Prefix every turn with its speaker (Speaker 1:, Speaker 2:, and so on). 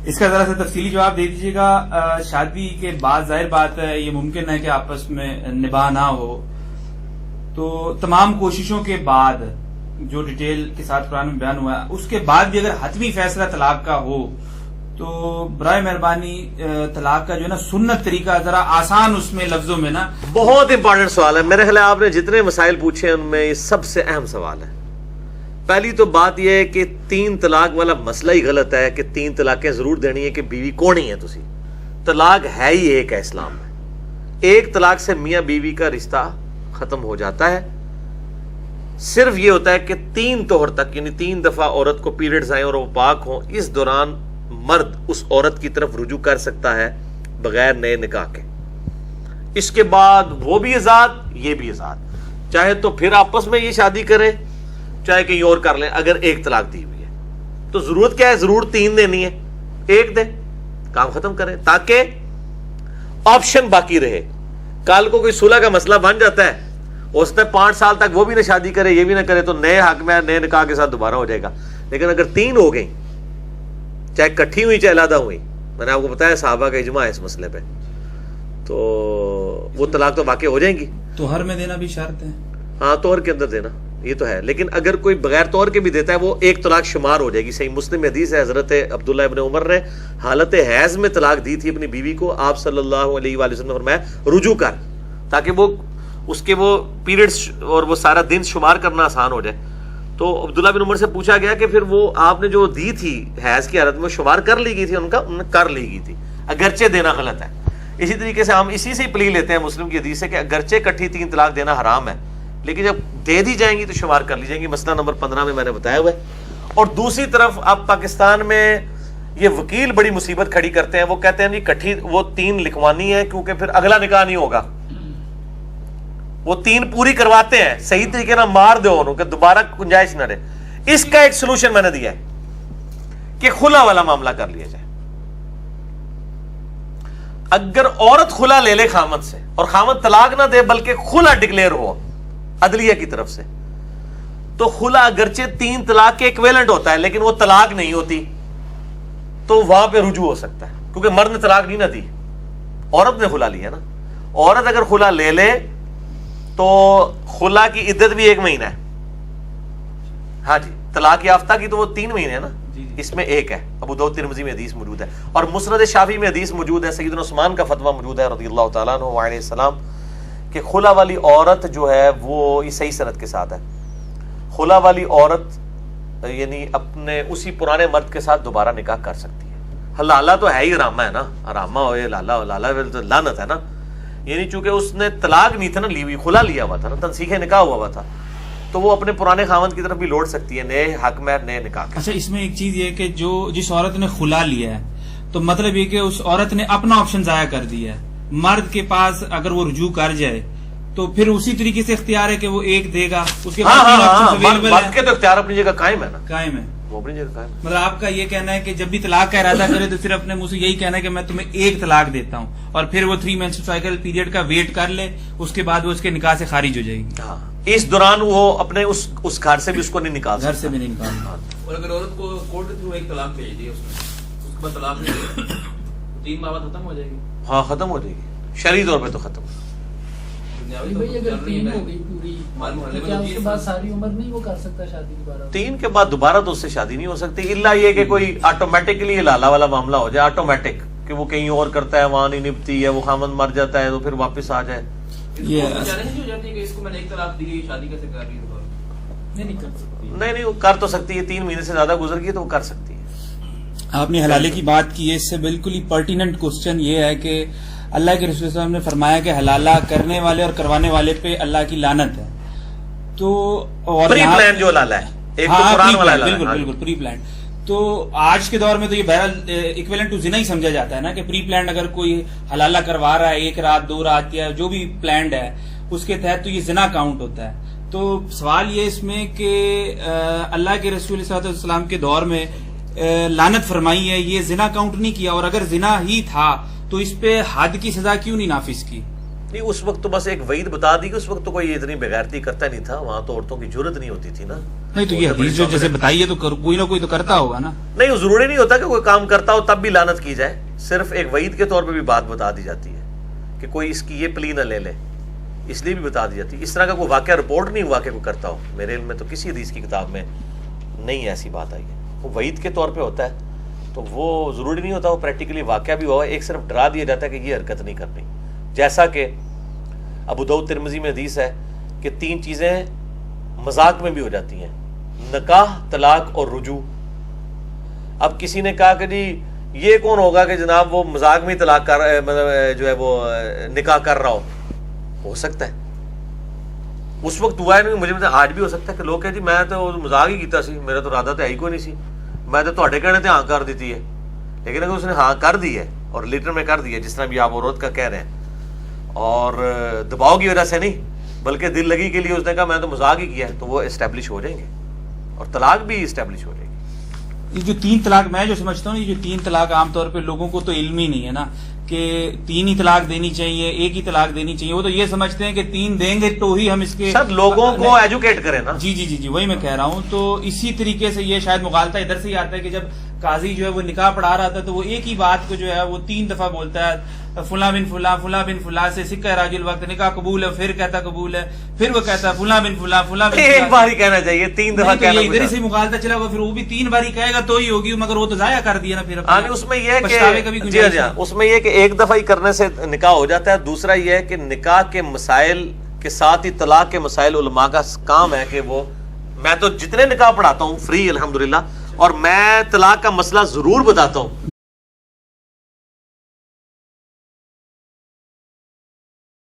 Speaker 1: اس کا ذرا سا تفصیلی جواب دے دیجیے گا. شادی کے بعد ظاہر بات ہے یہ ممکن ہے کہ آپس میں نباہ نہ ہو، تو تمام کوششوں کے بعد جو ڈیٹیل کے ساتھ قرآن میں بیان ہوا ہے اس کے بعد بھی اگر حتمی فیصلہ طلاق کا ہو تو برائے مہربانی طلاق کا جو ہے نا سنت طریقہ ذرا آسان اس میں لفظوں میں نا.
Speaker 2: بہت امپورٹنٹ سوال ہے. میرے خیال ہے آپ نے جتنے مسائل پوچھے ہیں ان میں یہ سب سے اہم سوال ہے. پہلی تو بات یہ ہے کہ 3 طلاق والا مسئلہ ہی غلط ہے کہ 3 طلاقیں ضرور دینی ہے کہ بیوی کون ہی ہے تسی. طلاق ہے ہی ایک ہے اسلام میں. ایک طلاق سے میاں بیوی کا رشتہ ختم ہو جاتا ہے. صرف یہ ہوتا ہے کہ 3 طہر تک یعنی 3 دفعہ عورت کو پیریڈز آئیں اور وہ پاک ہوں، اس دوران مرد اس عورت کی طرف رجوع کر سکتا ہے بغیر نئے نکاح کے. اس کے بعد وہ بھی آزاد یہ بھی آزاد، چاہے تو پھر آپس میں یہ شادی کرے چاہے کہیں اور کر لیں. اگر ایک طلاق دی ہوئی ہے تو ضرورت کیا ہے؟ ضرور 3 دینی ہے. 1 دے کام ختم کرے تاکہ آپشن باقی رہے. کل کو کوئی صلح کا مسئلہ بن جاتا ہے، ہو سکتا ہے 5 سال تک وہ بھی نہ شادی کرے یہ بھی نہ کرے، تو نئے حق میں نئے نکاح کے ساتھ دوبارہ ہو جائے گا. لیکن اگر 3 ہو گئی، چاہے کٹھی ہوئی چاہے علیحدہ ہوئی، میں نے آپ کو بتایا صحابہ کا اجماع ہے اس مسئلے پہ، تو وہ طلاق تو واقع ہو جائیں گی.
Speaker 1: توہر میں دینا بھی شرط ہے.
Speaker 2: ہاں توہر کے اندر دینا یہ تو ہے، لیکن اگر کوئی بغیر توہر کے بھی دیتا ہے وہ ایک طلاق شمار ہو جائے گی. صحیح مسلم حدیث ہے، حضرت عبداللہ ابن عمر نے حالت حیض میں طلاق دی تھی اپنی بیوی کو. آپ صلی اللہ علیہ وآلہ وسلم نے فرمایا رجوع کر، تاکہ وہ اس کے وہ پیریڈز اور وہ سارا دن شمار کرنا آسان ہو جائے. تو عبداللہ بن عمر سے پوچھا گیا کہ پھر وہ آپ نے جو دی تھی حیض کی حالت میں شمار کر لی گئی تھی؟ انہوں نے کر لی گئی تھی، اگرچہ دینا غلط ہے. اسی طریقے سے ہم اسی سے پلی لیتے ہیں مسلم کی حدیث سے کہ اگرچہ کٹھی 3 طلاق دینا حرام ہے، لیکن جب دے دی جائیں گی تو شمار کر لی جائیں گی. مسئلہ نمبر 15 میں نے بتایا ہوا ہے. اور دوسری طرف اب پاکستان میں یہ وکیل بڑی مصیبت کھڑی کرتے ہیں. وہ کہتے ہیں جی کٹھی وہ 3 لکھوانی ہے کیونکہ پھر اگلا نکاح نہیں ہوگا. وہ 3 پوری کرواتے ہیں صحیح طریقے نہ مار دو انہوں کہ دوبارہ گنجائش نہ رہے. اس کا ایک سلوشن میں نے دیا ہے کہ خلا والا معاملہ کر لیا جائے. اگر عورت خلا لے لے خامد سے اور خامد طلاق نہ دے بلکہ خلا ڈکلیئر ہو عدلیہ کی طرف سے، تو خلا اگرچہ 3 طلاق کے ایکویلنٹ ہوتا ہے لیکن وہ طلاق نہیں ہوتی، تو وہاں پہ رجوع ہو سکتا ہے کیونکہ مرد نے طلاق نہیں نہ دی، عورت نے خلا لیا نا. عورت اگر خلا لے لے تو خلا کی عدت بھی 1 مہینہ ہے. ہاں جی، طلاق یافتہ کی تو وہ 3 مہینے ہے نا، اس میں 1 ہے. ابو داؤد ترمذی میں حدیث موجود ہے اور مسند شافعی میں حدیث موجود ہے. سیدنا عثمان کا فتویٰ موجود ہے رضی اللہ تعالیٰ عنہ علیہ السلام کہ خلا والی عورت جو ہے وہ یہ صحیح سند کے ساتھ ہے. خلا والی عورت یعنی اپنے اسی پرانے مرد کے ساتھ دوبارہ نکاح کر سکتی ہے. حلالہ تو ہے ہی حرامہ ہے نا، حرامہ ہوئے لالہ تو لعنت ہے نا. یعنی چونکہ اس نے طلاق نہیں تھا نا لی ہوئی، خلا لیا ہوا تھا نا، تنسیخ نکاح ہوا تھا، تو وہ اپنے پرانے خاوند کی طرف بھی لوٹ سکتی ہے نئے حق میں نئے نکاح.
Speaker 1: اچھا، اس میں ایک چیز یہ کہ جو جس عورت نے خلا لیا ہے تو مطلب یہ کہ اس عورت نے اپنا آپشن ضائع کر دیا ہے. مرد کے پاس اگر وہ رجوع کر جائے تو پھر اسی طریقے سے اختیار ہے کہ وہ 1 دے گا، اس کے بعد
Speaker 2: مرد کے تو اختیار اپنی جگہ قائم ہے نا،
Speaker 1: قائم ہے
Speaker 2: وہ اپنی جگہ قائم ہے.
Speaker 1: مطلب آپ کا یہ کہنا ہے کہ جب بھی طلاق کا ارادہ کرے تو صرف اپنے منہ سے یہی کہنا ہے کہ میں تمہیں 1 طلاق دیتا ہوں، اور پھر وہ 3 منسٹر سائیکل پیریڈ کا ویٹ کر لے، اس کے بعد وہ اس کے نکاح سے خارج ہو جائے گی.
Speaker 2: ہاں، اس دوران وہ اپنے اس گھر سے بھی اس کو نہیں نکال
Speaker 1: گھر سے بھی نہیں نکالنا.
Speaker 3: اور اگر عورت کو کورٹ کے تھرو 1 طلاق بھیج دی اس کے بعد طلاق نہیں 3 ماہ بعد ختم ہو جائے گی.
Speaker 2: ہاں ختم ہو جائے گی، شرعی طور پہ تو ختم.
Speaker 4: اگر 3 ہو گئی پوری، کیا اس کے بعد ساری عمر نہیں وہ کر سکتا شادی دوبارہ؟
Speaker 2: 3 کے بعد دوبارہ تو اس سے شادی نہیں ہو سکتی، الا یہ کہ کوئی آٹومیٹکلی لالا والا معاملہ ہو جائے، آٹومیٹک کہ وہ کہیں اور کرتا ہے وہاں نہیں نپتی ہے، وہ خامند مر جاتا ہے تو پھر واپس آ جائے. نہیں وہ کر تو سکتی ہے، 3 مہینے سے زیادہ گزر گئی تو وہ کر سکتی ہے.
Speaker 1: آپ نے حلالے کی بات کی ہے، اس سے بالکل ہی پرٹیننٹ کوسچن یہ ہے کہ اللہ کے رسول صلی اللہ علیہ وسلم نے فرمایا کہ حلالہ کرنے والے اور کروانے والے پہ اللہ کی لعنت ہے. تو اور
Speaker 2: پری پلان جو حلالہ ہے، ایک تو قرآن والا حلالہ ہے.
Speaker 1: بالکل بالکل پری پلان. تو آج کے دور میں تو یہ بہرحال ایکویلنٹ ٹو زنا ہی سمجھا جاتا ہے نا کہ پری پلانڈ اگر کوئی حلالہ کروا رہا ہے 1 رات 2 رات یا جو بھی پلانڈ ہے اس کے تحت تو یہ زنا کاؤنٹ ہوتا ہے. تو سوال یہ اس میں کہ اللہ کے رسول صلی اللہ علیہ وسلم کے دور میں لعنت فرمائی ہے، یہ زنا کاؤنٹ نہیں کیا، اور اگر زنا ہی تھا تو اس پہ حد کی سزا کیوں نہیں نافذ کی؟
Speaker 2: نہیں اس وقت تو بس ایک وعید بتا دی کہ اس وقت تو کوئی اتنی بغیرتی کرتا نہیں تھا, وہاں تو عورتوں کی جرت نہیں ہوتی تھی نا.
Speaker 1: نہیں تو یہ حدیث جو جیسے بتائیے تو کوئی نہ کوئی تو کرتا ہوگا نا.
Speaker 2: نہیں ضروری نہیں ہوتا کہ کوئی کام کرتا ہو تب بھی لعنت کی جائے, صرف ایک وعید کے طور پہ بھی بات بتا دی جاتی ہے کہ کوئی اس کی یہ پلی نہ لے لے, اس لیے بھی بتا دی جاتی ہے. اس طرح کا کوئی واقعہ رپورٹ نہیں ہوا کہ کوئی کرتا ہو, میرے علم میں تو کسی حدیث کی کتاب میں نہیں ایسی بات آئی ہے. وہ وعید کے طور پہ ہوتا ہے تو وہ ضروری نہیں ہوتا وہ پریکٹیکلی واقعہ بھی ہوا, ایک صرف ڈرا دیا جاتا ہے کہ یہ حرکت نہیں کرنی. جیسا کہ ابو داؤد ترمذی میں حدیث ہے کہ 3 چیزیں مذاق میں بھی ہو جاتی ہیں, نکاح, طلاق اور رجوع. اب کسی نے کہا کہ جی یہ کون ہوگا کہ جناب وہ مذاق میں طلاق کر مطلب جو ہے وہ نکاح کر رہا ہو سکتا ہے اس وقت ہوا ہے نہیں, مجھے آج بھی ہو سکتا ہے کہ لوگ کہیں جی میں تو مذاق ہی کیتا سی, میرا تو ارادہ تو ہے ہی کوئی نہیں سی, میں تو تھوڑے کہنے تے ہاں کر دیتی ہے. لیکن اگر اس نے ہاں کر دی ہے اور لیٹر میں کر دی ہے جس طرح بھی آپ عورت کا کہہ رہے ہیں, اور دباؤ کی وجہ سے نہیں بلکہ دل لگی کے لیے اس نے کہا میں تو مذاق ہی کیا ہے, تو وہ اسٹیبلش ہو جائیں گے اور طلاق بھی اسٹیبلش ہو جائے گی.
Speaker 1: یہ جو 3 طلاق میں جو سمجھتا ہوں, یہ جو 3 طلاق عام طور پہ لوگوں کو تو علم ہی نہیں ہے نا کہ 3 ہی طلاق دینی چاہیے, ایک ہی طلاق دینی چاہیے. وہ تو یہ سمجھتے ہیں کہ 3 دیں گے تو ہی ہم اس کے
Speaker 2: سب لوگوں کو ایجوکیٹ کریں نا.
Speaker 1: جی وہی میں کہہ رہا ہوں. تو اسی طریقے سے یہ شاید مغالطہ ادھر سے ہی آتا ہے کہ جب قاضی جو ہے وہ نکاح پڑھا رہا تھا تو وہ ایک ہی بات کو جو ہے وہ 3 دفعہ بولتا ہے, فلاں بن فلاں, فلاں بن فلاں سے سکہ راج الوقت, نکاح قبول ہے, پھر کہتا قبول ہے, پھر وہ کہتا ہے فلاں بن فلاں, فلاں بن فلاں.
Speaker 2: ایک بار ہی کہنا چاہیے, 3 دفعہ کہنا.
Speaker 1: ادھر سے مغالطہ چلا ہوا, پھر وہ بھی 3 بار ہی کہے گا تو ہی ہوگی, مگر وہ تو ضائع کر دیا نا. پھر
Speaker 2: اس میں یہ کہ اس میں یہ کہ ایک دفعہ ہی کرنے سے نکاح ہو جاتا ہے. دوسرا یہ ہے کہ نکاح کے مسائل کے ساتھ ہی طلاق کے مسائل علماء کا کام ہے کہ وہ, میں تو جتنے نکاح پڑھاتا ہوں فری الحمدللہ, اور میں طلاق کا مسئلہ ضرور بتاتا ہوں